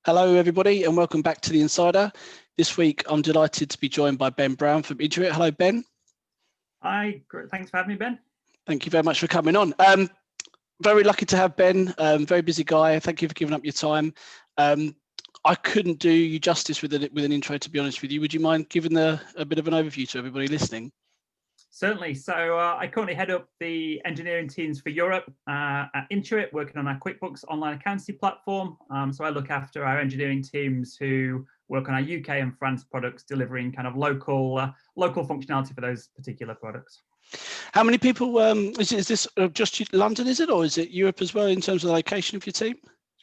Hello, everybody, and welcome back to The Insider. This week, I'm delighted to be joined by Ben Brown from Intuit. Hello, Ben. Hi, thanks for having me, Ben. Thank you very much for coming on. Very lucky to have Ben, very busy guy. Thank you for giving up your time. I couldn't do you justice with an intro, to be honest with you. Would you mind giving a bit of an overview to everybody listening? Certainly. So I currently head up the engineering teams for Europe at Intuit, working on our QuickBooks online accountancy platform. So I look after our engineering teams who work on our UK and France products, delivering kind of local functionality for those particular products. How many people, is this just London, is it, or is it Europe as well in terms of the location of your team?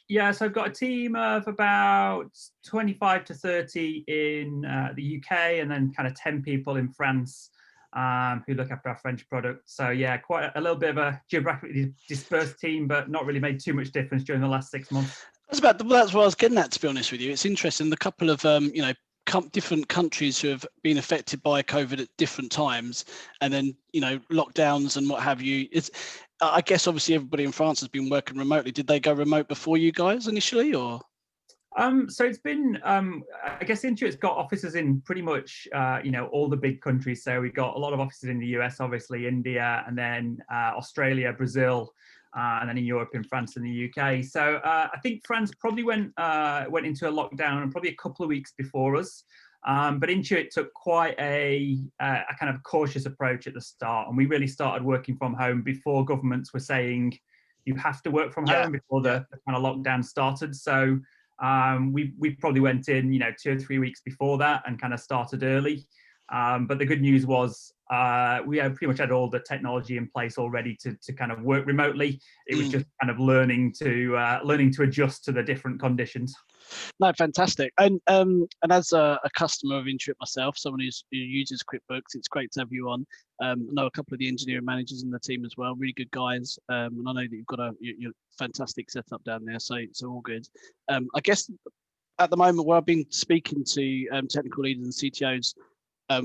Yeah, so I've got a team of about 25 to 30 in the UK, and then kind of 10 people in France who look after our French product. So yeah, quite a little bit of a geographically dispersed team, but not really made too much difference during the last 6 months. That's what I was getting at, to be honest with you. It's interesting, the couple of different countries who have been affected by COVID at different times, and then lockdowns and what have you. I guess obviously everybody in France has been working remotely. Did they go remote before you guys initially, or? So it's been, I guess Intuit's got offices in pretty much, all the big countries. So we've got a lot of offices in the US, obviously, India, and then Australia, Brazil, and then in Europe, in France and the UK. So I think France probably went into a lockdown probably a couple of weeks before us. But Intuit took quite a kind of cautious approach at the start, and we really started working from home before governments were saying you have to work from home before the kind of lockdown started. So we probably went in 2 or 3 weeks before that and kind of started early. But the good news was we pretty much had all the technology in place already to kind of work remotely. It was just kind of learning to adjust to the different conditions. No, fantastic. And as a customer of Intuit myself, someone who uses QuickBooks, it's great to have you on. I know a couple of the engineering managers in the team as well, really good guys. And I know that you've got your fantastic setup down there, so all good. I guess at the moment where I've been speaking to technical leaders and CTOs,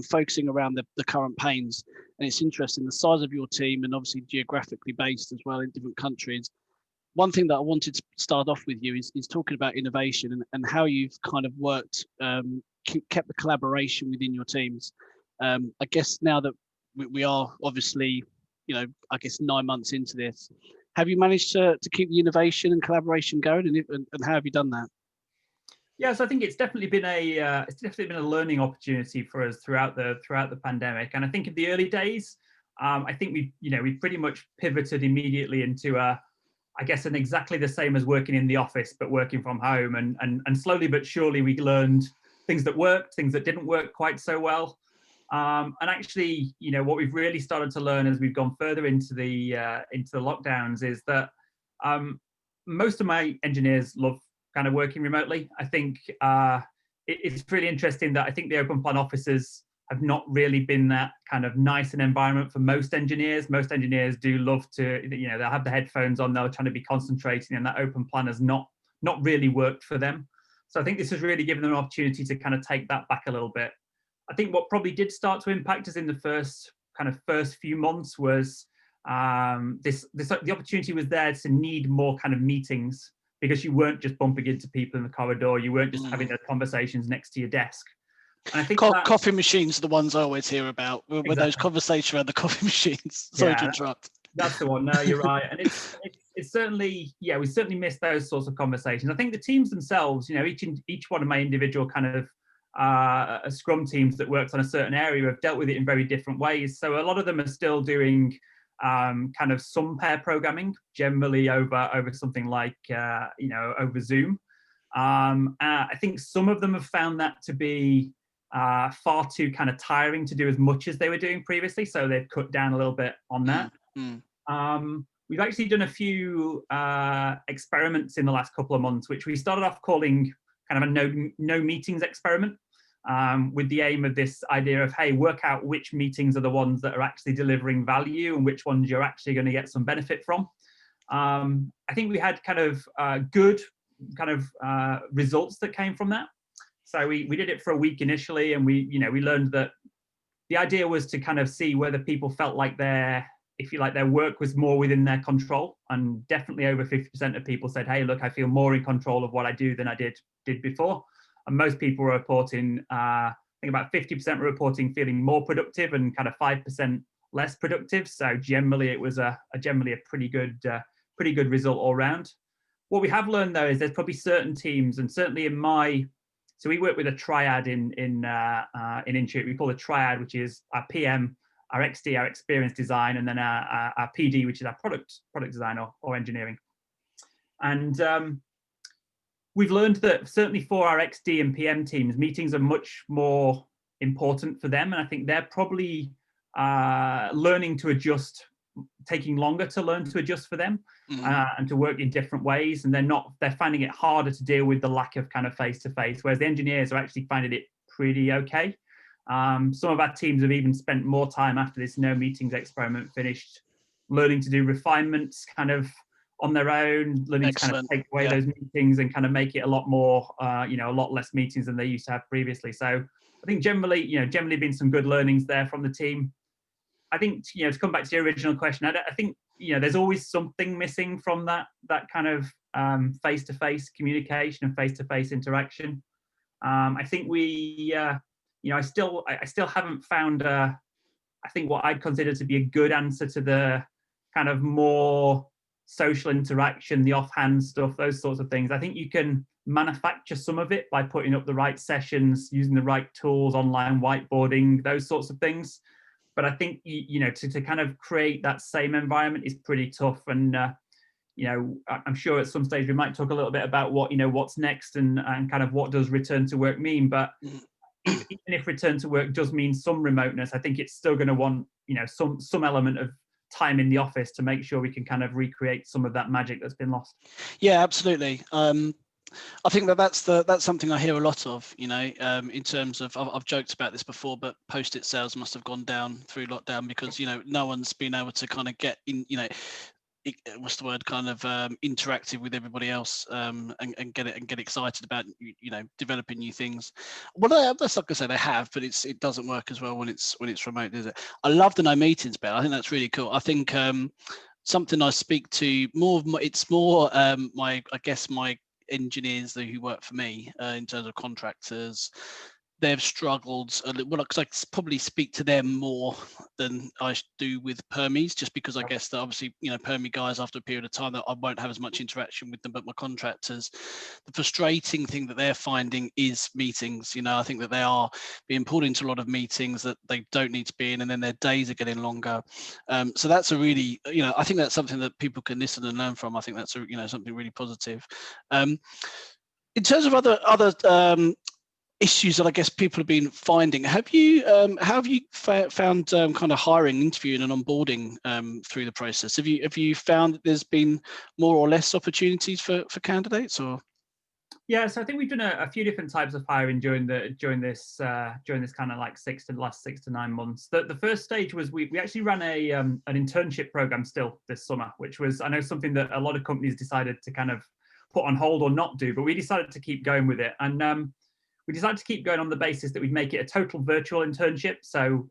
focusing around the current pains, and it's interesting, the size of your team and obviously geographically based as well in different countries. One thing that I wanted to start off with you is talking about innovation and how you've kind of worked, kept the collaboration within your teams. I guess now that we are obviously, I guess 9 months into this, have you managed to keep the innovation and collaboration going, and how have you done that? Yeah, so I think it's definitely been a learning opportunity for us throughout the pandemic. And I think in the early days, I think we pretty much pivoted immediately into I guess and exactly the same as working in the office, but working from home. And slowly but surely we learned things that worked, things that didn't work quite so well. And actually, what we've really started to learn as we've gone further into the lockdowns is that most of my engineers love kind of working remotely. I think it's really interesting that I think the open plan offices have not really been that kind of nice an environment for most engineers. Most engineers do love to, they'll have the headphones on, they're trying to be concentrating, and that open plan has not really worked for them. So I think this has really given them an opportunity to kind of take that back a little bit. I think what probably did start to impact us in the first few months was the opportunity was there to need more kind of meetings, because you weren't just bumping into people in the corridor, you weren't just having the conversations next to your desk. And I think coffee machines are the ones I always hear about, with those conversations around the coffee machines. Sorry to interrupt. That's the one. No, you're right. And it's certainly, we certainly miss those sorts of conversations. I think the teams themselves, each one of my individual kind of scrum teams that works on a certain area have dealt with it in very different ways. So a lot of them are still doing kind of some pair programming, generally over something like over Zoom. I think some of them have found that to be far too kind of tiring to do as much as they were doing previously, so they've cut down a little bit on that. We've actually done a few experiments in the last couple of months, which we started off calling kind of a no meetings experiment, with the aim of this idea of, hey, work out which meetings are the ones that are actually delivering value and which ones you're actually going to get some benefit from. I think we had kind of good kind of results that came from that. So we did it for a week initially, and we learned that the idea was to kind of see whether people felt like their if you like, their work was more within their control, and definitely over 50% of people said, hey, look, I feel more in control of what I do than I did before. And most people were reporting, I think about 50% were reporting feeling more productive and kind of 5% less productive. So generally it was generally a pretty good result all round. What we have learned though is there's probably certain teams, and certainly so we work with a triad in Intuit. We call it triad, which is our PM, our XD, our experience design, and then our PD, which is our product design or engineering. And we've learned that certainly for our XD and PM teams, meetings are much more important for them. And I think they're probably learning to adjust, taking longer to learn to adjust for them, and to work in different ways. And they're finding it harder to deal with the lack of kind of face-to-face, whereas the engineers are actually finding it pretty okay. Some of our teams have even spent more time after this no meetings experiment finished, learning to do refinements kind of on their own, learning to kind of take away those meetings and kind of make it a lot more, a lot less meetings than they used to have previously. So I think generally been some good learnings there from the team. I think, to come back to your original question, I think, there's always something missing from that kind of face-to-face communication and face-to-face interaction. I think I still haven't found, I think what I'd consider to be a good answer to the kind of more social interaction, the offhand stuff, those sorts of things. I think you can manufacture some of it by putting up the right sessions, using the right tools, online whiteboarding, those sorts of things. But I think, to kind of create that same environment is pretty tough. And, I'm sure at some stage we might talk a little bit about what's next and kind of what does return to work mean. But even if return to work does mean some remoteness, I think it's still going to want, some element of time in the office to make sure we can kind of recreate some of that magic that's been lost. Yeah, absolutely. I think that's something I hear a lot of, in terms of, I've joked about this before, but post-it sales must have gone down through lockdown because, no one's been able to kind of get in, what's the word, kind of interactive with everybody else, and get excited about developing new things. Well, that's not gonna say they have, but it doesn't work as well when it's remote, is it? I love the no meetings bit. I think that's really cool. I think something I speak to more, it's more my engineers who work for me in terms of contractors. They've struggled a little, because I probably speak to them more than I do with permies, just because I guess that obviously, permie guys after a period of time that I won't have as much interaction with them, but my contractors, the frustrating thing that they're finding is meetings. I think that they are being pulled into a lot of meetings that they don't need to be in, and then their days are getting longer. So that's a really, I think that's something that people can listen and learn from. I think that's something really positive. In terms of other issues that I guess people have been finding, how have you found kind of hiring, interviewing, and onboarding through the process? Have you found that there's been more or less opportunities for candidates, or? Yeah, so I think we've done a few different types of hiring during this kind of like last 6 to 9 months. The first stage was we actually ran an internship program still this summer, which was, I know, something that a lot of companies decided to kind of put on hold or not do, but we decided to keep going with it. And we decided to keep going on the basis that we'd make it a total virtual internship. So,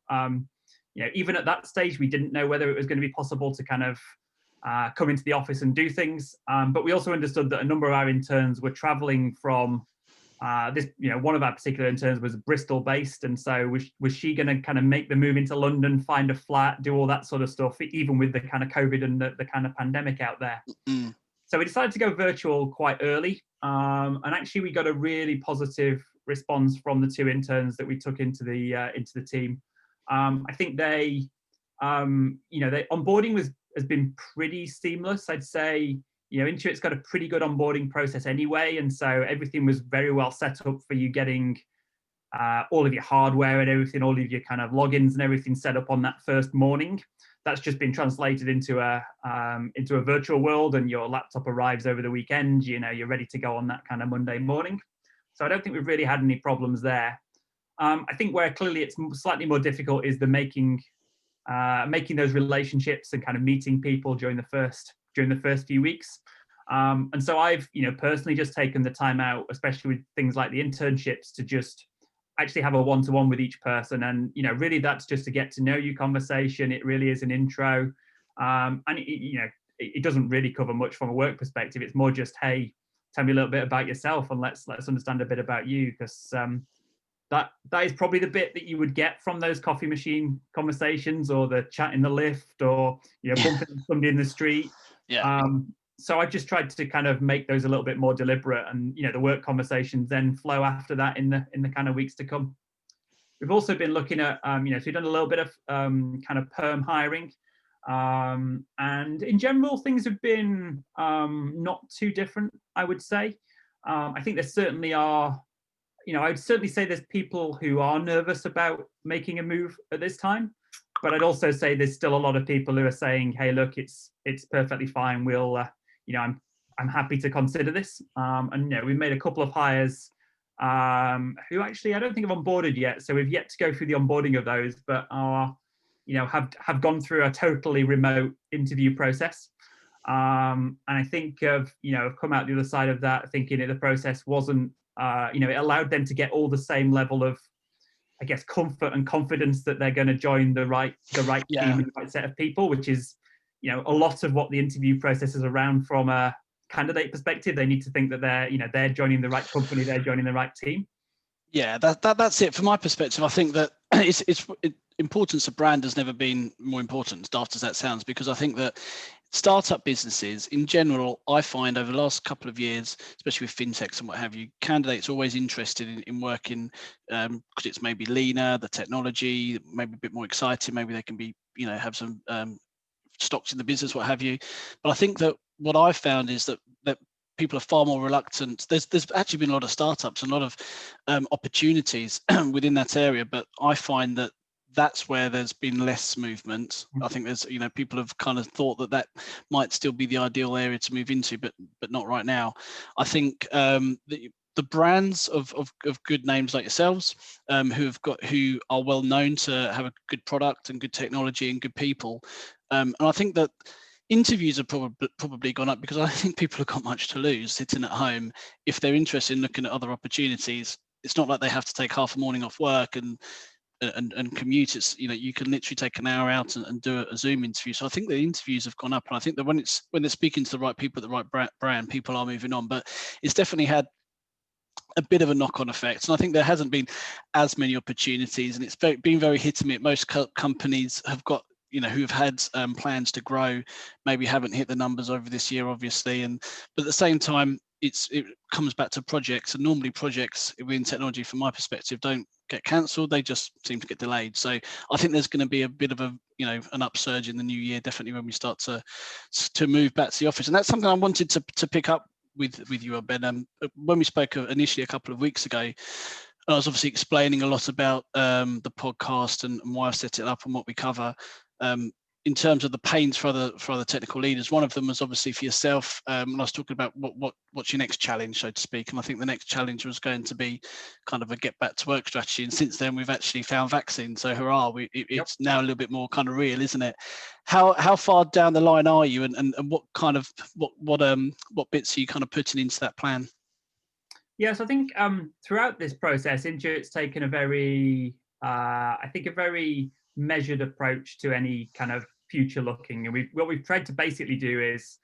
even at that stage, we didn't know whether it was going to be possible to kind of come into the office and do things. But we also understood that a number of our interns were traveling from one of our particular interns was Bristol based. And so was she going to kind of make the move into London, find a flat, do all that sort of stuff, even with the kind of COVID and the kind of pandemic out there? Mm. So we decided to go virtual quite early. And actually we got a really positive response from the 2 interns that we took into the team. I think their onboarding has been pretty seamless. I'd say, Intuit's got a pretty good onboarding process anyway, and so everything was very well set up for you getting all of your hardware and everything, all of your kind of logins and everything set up on that first morning. That's just been translated into a virtual world, and your laptop arrives over the weekend. You're ready to go on that kind of Monday morning. So I don't think we've really had any problems there. I think where clearly it's slightly more difficult is the making those relationships and kind of meeting people during the first few weeks. And so I've personally just taken the time out, especially with things like the internships, to just actually have a one-to-one with each person. And really that's just a get to know you conversation. It really is an intro. And it doesn't really cover much from a work perspective. It's more just, hey, tell me a little bit about yourself, and let's understand a bit about you, because that is probably the bit that you would get from those coffee machine conversations, or the chat in the lift, or bumping somebody in the street. Yeah. So I just tried to kind of make those a little bit more deliberate, and the work conversations then flow after that in the kind of weeks to come. We've also been looking at so we've done a little bit of kind of perm hiring, and in general things have been not too different, I would say. I think there certainly are. I would certainly say there's people who are nervous about making a move at this time, but I'd also say there's still a lot of people who are saying, "Hey, look, it's perfectly fine. We'll, I'm happy to consider this." And we made a couple of hires who actually I don't think have onboarded yet, so we've yet to go through the onboarding of those, but are, have gone through a totally remote interview process. And I think have come out the other side of that thinking that the process wasn't. It allowed them to get all the same level of, I guess, comfort and confidence that they're going to join the right team and the right set of people, which is, a lot of what the interview process is around from a candidate perspective. They need to think that they're joining the right company, they're joining the right team. Yeah, that's it from my perspective. I think that importance of brand has never been more important, daft as that sounds, because I think that startup businesses in general, I find over the last couple of years, especially with fintechs and what have you, candidates are always interested in working because it's maybe leaner, the technology, maybe a bit more exciting, maybe they can be, have some stocks in the business, what have you. But I think that what I've found is that people are far more reluctant. There's actually been a lot of startups and a lot of opportunities within that area, but I find that that's where there's been less movement. I think there's, people have kind of thought that might still be the ideal area to move into, but not right now. I think the brands of good names like yourselves, who are well known to have a good product and good technology and good people, and I think that interviews have probably gone up because I think people have got much to lose sitting at home. If they're interested in looking at other opportunities, it's not like they have to take half a morning off work and commute. It's you can literally take an hour out and do a Zoom interview. So I think the interviews have gone up, and I think that when they're speaking to the right people at the right brand, people are moving on. But it's definitely had a bit of a knock-on effect, and I think there hasn't been as many opportunities, and it's been very hit and miss. Most companies have got who've had plans to grow, maybe haven't hit the numbers over this year, obviously, but at the same time, it comes back to projects, and normally projects within technology, from my perspective, don't get cancelled; they just seem to get delayed. So I think there's going to be a bit of an upsurge in the new year, definitely when we start to move back to the office, and that's something I wanted to pick up with you, Ben. When we spoke initially a couple of weeks ago, I was obviously explaining a lot about the podcast and why I set it up and what we cover. In terms of the pains for other technical leaders, one of them was obviously for yourself. And I was talking about what's your next challenge, so to speak. And I think the next challenge was going to be kind of a get back to work strategy. And since then, we've actually found vaccine. So hurrah! It's now a little bit more kind of real, isn't it? How far down the line are you, and what kind of what bits are you kind of putting into that plan? Yes, I think throughout this process, Intuit's taken a very measured approach to any kind of future looking. And what we've tried to basically do is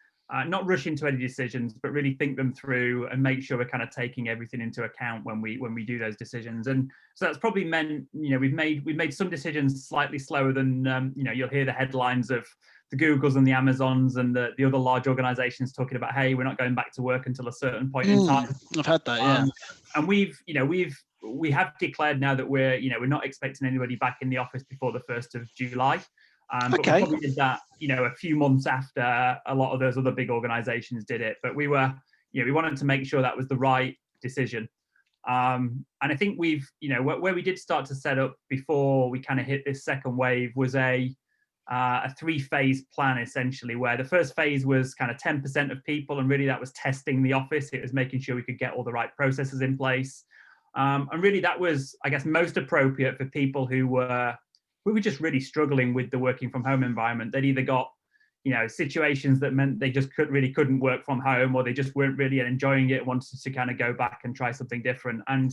not rush into any decisions, but really think them through and make sure we're kind of taking everything into account when we do those decisions. And so that's probably meant, we've made some decisions slightly slower than, you'll hear the headlines of the Googles and the Amazons and the other large organizations talking about, hey, we're not going back to work until a certain point in time. I've had that, yeah. And we have declared now that we're not expecting anybody back in the office before the 1st of July. But we probably did that, a few months after a lot of those other big organizations did it. But we wanted to make sure that was the right decision. And I think we've, where we did start to set up before we kind of hit this second wave was a 3-phase plan, essentially, where the first phase was kind of 10% of people, and really that was testing the office. It was making sure we could get all the right processes in place. And really that was, I guess, most appropriate for people who were just really struggling with the working from home environment. They'd either got, situations that meant they just couldn't work from home, or they just weren't really enjoying it, wanted to kind of go back and try something different. And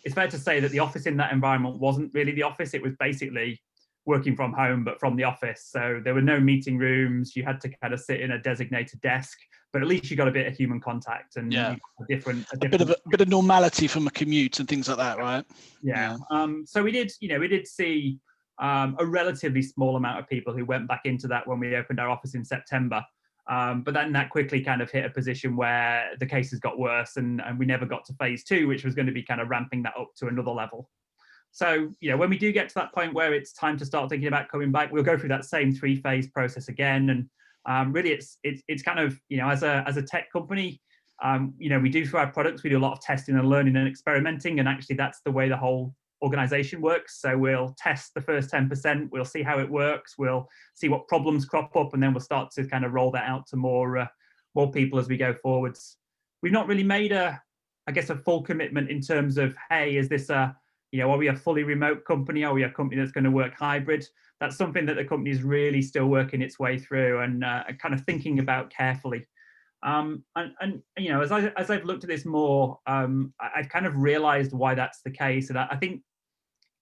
it's fair to say that the office in that environment wasn't really the office. It was basically working from home, but from the office. So there were no meeting rooms. You had to kind of sit in a designated desk, but at least you got a bit of human contact and Yeah. a different A bit of normality from a commute and things like that, right? Yeah. So we did see a relatively small amount of people who went back into that when we opened our office in September. But then that quickly kind of hit a position where the cases got worse, and we never got to phase 2, which was going to be kind of ramping that up to another level. So, when we do get to that point where it's time to start thinking about coming back, we'll go through that same 3-phase process again. And really, it's kind of, as a tech company, we do for our products, we do a lot of testing and learning and experimenting, and actually that's the way the whole organization works. So we'll test the first 10%, we'll see how it works, we'll see what problems crop up, and then we'll start to kind of roll that out to more people as we go forwards. We've not really made a full commitment in terms of, hey, is this are we a fully remote company? Are we a company that's going to work hybrid? That's something that the company is really still working its way through and kind of thinking about carefully. And as I've looked at this more, I've kind of realized why that's the case. And I think,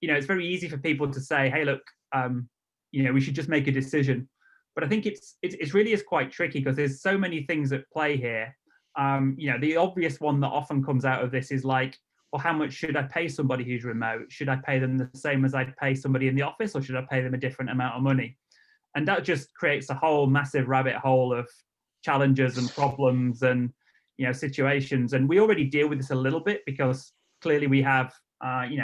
it's very easy for people to say, hey, look, we should just make a decision. But I think it's really is quite tricky because there's so many things at play here. The obvious one that often comes out of this is like, well, how much should I pay somebody who's remote? Should I pay them the same as I'd pay somebody in the office, or should I pay them a different amount of money? And that just creates a whole massive rabbit hole of challenges and problems and situations. And we already deal with this a little bit because clearly we have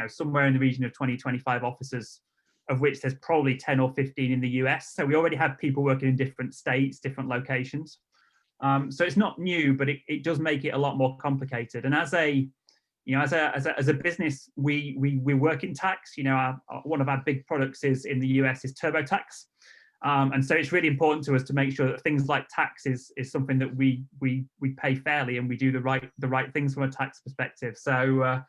somewhere in the region of 20-25 offices, of which there's probably 10 or 15 in the US. So we already have people working in different states, different locations. So it's not new, but it does make it a lot more complicated. And as a business, we work in tax. One of our big products is in the US is TurboTax, and so it's really important to us to make sure that things like tax is something that we pay fairly and we do the right things from a tax perspective. So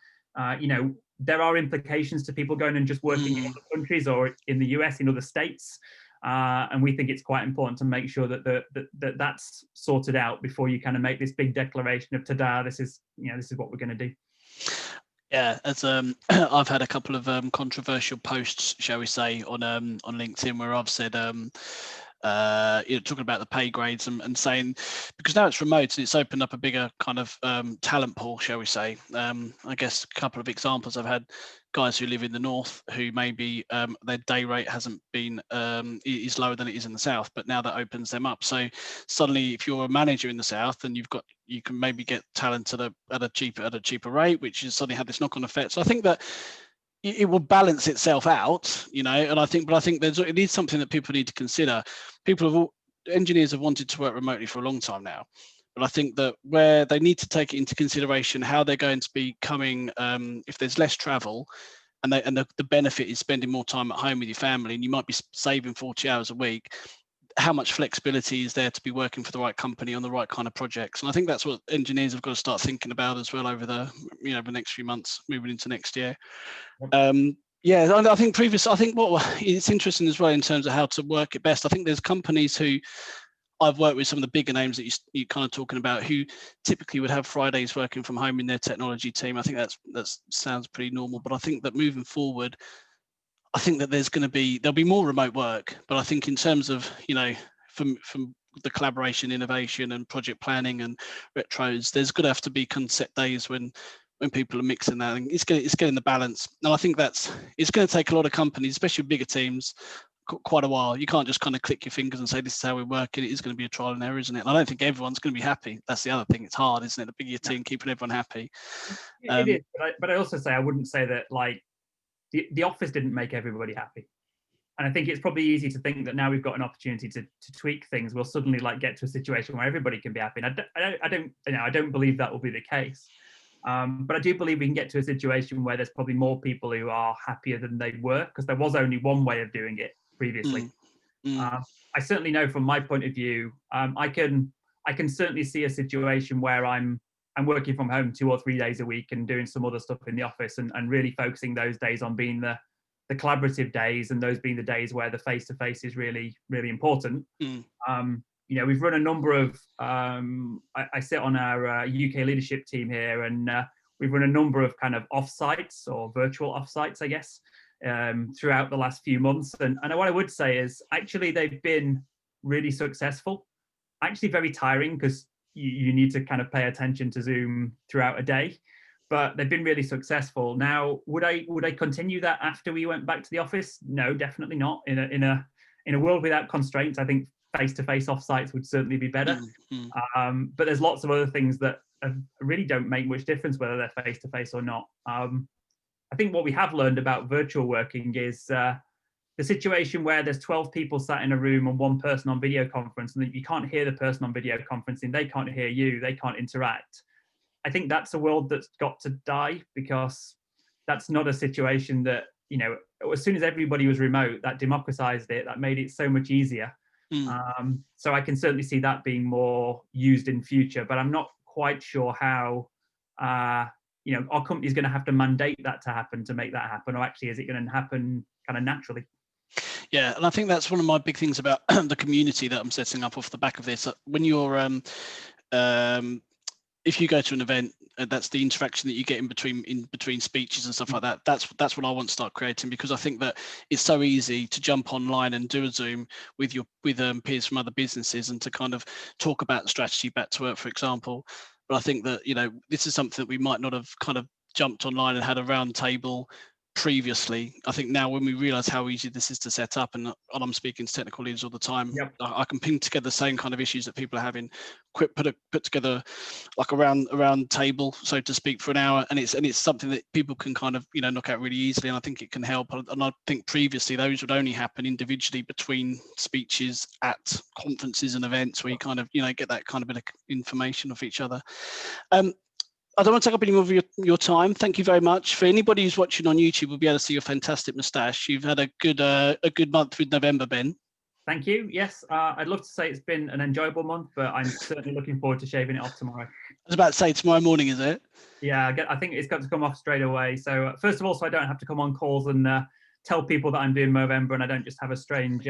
there are implications to people going and just working in other countries or in the US in other states, and we think it's quite important to make sure that that's sorted out before you kind of make this big declaration of ta-da, this is what we're going to do. Yeah, as I've had a couple of controversial posts, shall we say, on LinkedIn where I've said, talking about the pay grades and saying, because now it's remote and it's opened up a bigger kind of talent pool, shall we say. I guess a couple of examples, I've had guys who live in the north who maybe their day rate hasn't been is lower than it is in the south, but now that opens them up. So suddenly, if you're a manager in the south and you can maybe get talent at a cheaper rate, which has suddenly had this knock-on effect. So I think that it will balance itself out, and I think it is something that people need to consider. Engineers have wanted to work remotely for a long time now, but I think that where they need to take it into consideration how they're going to be coming, if there's less travel, and the benefit is spending more time at home with your family, and you might be saving 40 hours a week. How much flexibility is there to be working for the right company on the right kind of projects? And I think that's what engineers have got to start thinking about as well over the next few months, moving into next year. I think what it's interesting as well in terms of how to work it best. I think there's companies who I've worked with, some of the bigger names that you're kind of talking about, who typically would have Fridays working from home in their technology team. I think that sounds pretty normal, but I think that moving forward, I think that there'll be more remote work, but I think in terms of, from the collaboration, innovation and project planning and retros, there's going to have to be concept days when people are mixing that, and it's getting the balance. And I think it's going to take a lot of companies, especially bigger teams, quite a while. You can't just kind of click your fingers and say, this is how we work. It is going to be a trial and error, isn't it? And I don't think everyone's going to be happy. That's the other thing. It's hard, isn't it? The bigger your team, keeping everyone happy. It is, but I also say, I wouldn't say that like, the office didn't make everybody happy. And I think it's probably easy to think that now we've got an opportunity to tweak things, we'll suddenly like get to a situation where everybody can be happy. And I don't believe that will be the case. But I do believe we can get to a situation where there's probably more people who are happier than they were, because there was only one way of doing it previously. I certainly know from my point of view, I can certainly see a situation where I'm working from home 2 or 3 days a week and doing some other stuff in the office, and really focusing those days on being the collaborative days, and those being the days where the face-to-face is really, really important. We've run a number of, I sit on our UK leadership team here, and we've run a number of kind of offsites or virtual offsites, I guess, throughout the last few months. And what I would say is actually they've been really successful, actually very tiring because you need to kind of pay attention to Zoom throughout a day, but they've been really successful. Now, would I continue that after we went back to the office? No, definitely not. In a world without constraints, I think face-to-face offsites would certainly be better. But there's lots of other things that really don't make much difference whether they're face-to-face or not. I think what we have learned about virtual working is the situation where there's 12 people sat in a room and one person on video conference, and you can't hear the person on video conferencing, they can't hear you, they can't interact. I think that's a world that's got to die, because that's not a situation that, you know, as soon as everybody was remote, that democratized it, that made it so much easier. So I can certainly see that being more used in future, but I'm not quite sure how, you know, our company's going to have to mandate that to happen to make that happen, or actually is it going to happen kind of naturally? Yeah, and I think that's one of my big things about the community that I'm setting up off the back of this. When you're, if you go to an event, that's the interaction that you get in between speeches and stuff like that. That's what I want to start creating, because I think that it's so easy to jump online and do a Zoom with peers from other businesses and to kind of talk about strategy back to work, for example. But I think that, you know, this is something that we might not have kind of jumped online and had a round table previously. I think now when we realize how easy this is to set up, and I'm speaking to technical leaders all the time, I can ping together the same kind of issues that people are having, put together like a round table, so to speak, for an hour, and it's something that people can kind of, you know, knock out really easily, and I think it can help. And I think previously those would only happen individually between speeches at conferences and events where you kind of, you know, get that kind of bit of information of each other. I don't want to take up any more of your time. Thank you very much. For anybody who's watching on YouTube, we'll be able to see your fantastic moustache. You've had a good month with November, Ben. Thank you. Yes, I'd love to say it's been an enjoyable month, but I'm certainly looking forward to shaving it off tomorrow. I was about to say tomorrow morning, is it? Yeah, I think it's got to come off straight away. So first of all, so I don't have to come on calls and tell people that I'm doing Movember and I don't just have a strange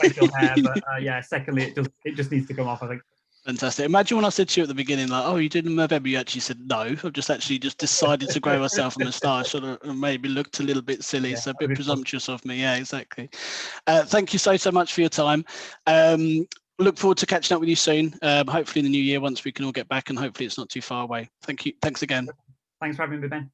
facial hair. But yeah, secondly, it just needs to come off, I think. Fantastic. Imagine when I said to you at the beginning, like, oh, you did in November, you actually said no. I've just decided to grow myself a moustache, and maybe looked a little bit silly, so a bit presumptuous of me. Yeah, exactly. Thank you so much for your time. Look forward to catching up with you soon. Hopefully in the new year, once we can all get back, and hopefully it's not too far away. Thank you. Thanks again. Thanks for having me, Ben.